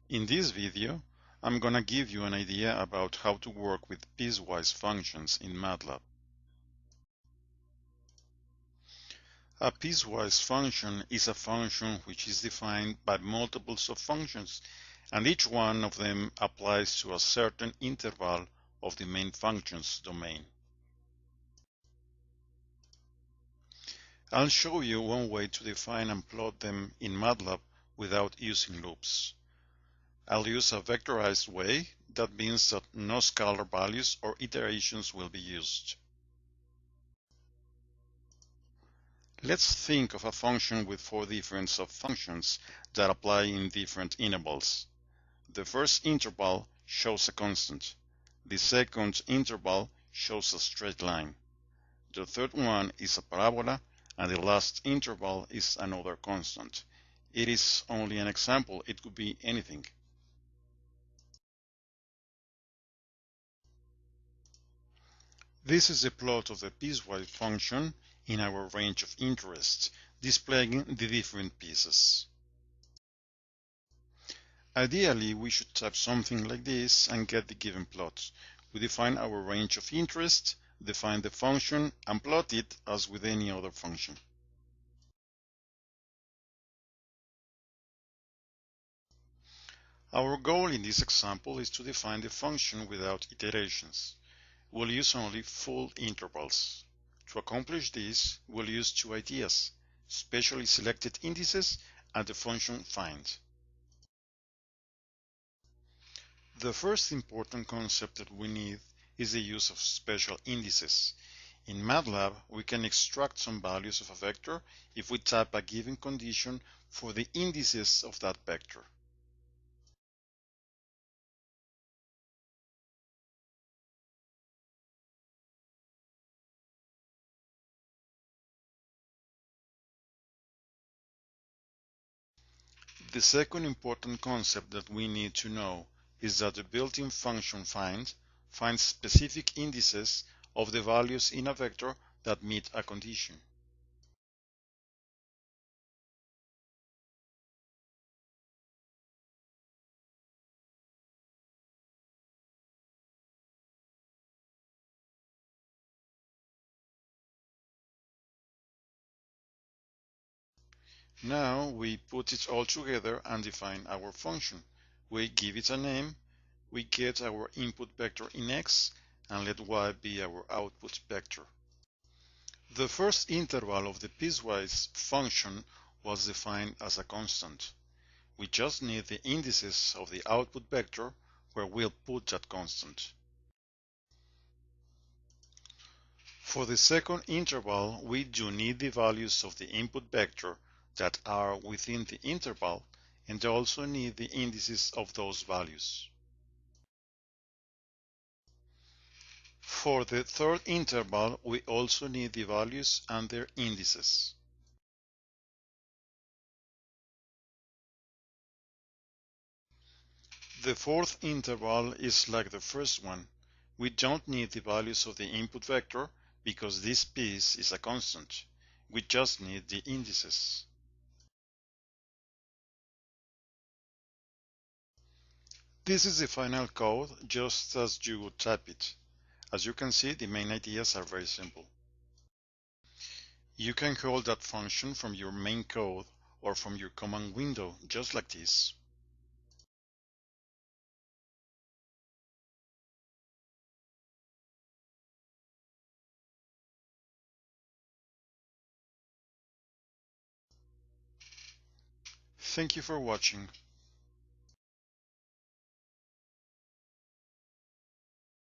In this video, I'm gonna give you an idea about how to work with piecewise functions in Matlab. A piecewise function is a function which is defined by multiples of functions, and each one of them applies to a certain interval of the main function's domain. I'll show you one way to define and plot them in Matlab without using loops. I'll use a vectorized way. That means that no scalar values or iterations will be used. Let's think of a function with four different subfunctions that apply in different intervals. The first interval shows a constant. The second interval shows a straight line. The third one is a parabola, and the last interval is another constant. It is only an example. It could be anything. This is the plot of the piecewise function in our range of interest, displaying the different pieces. Ideally, we should type something like this and get the given plot. We define our range of interest, define the function, and plot it as with any other function. Our goal in this example is to define the function without iterations. We'll use only full intervals. To accomplish this, we'll use two ideas: specially selected indices and the function find. The first important concept that we need is the use of special indices. In Matlab, we can extract some values of a vector if we type a given condition for the indices of that vector. The second important concept that we need to know is that the built-in function find finds specific indices of the values in a vector that meet a condition. Now we put it all together and define our function. We give it a name, we get our input vector in X, and let Y be our output vector. The first interval of the piecewise function was defined as a constant. We just need the indices of the output vector where we'll put that constant. For the second interval, we do need the values of the input vector that are within the interval, and also need the indices of those values. For the third interval, we also need the values and their indices. The fourth interval is like the first one. We don't need the values of the input vector because this piece is a constant. We just need the indices. This is the final code just as you would type it. As you can see, the main ideas are very simple. You can call that function from your main code or from your command window, just like this. Thank you for watching.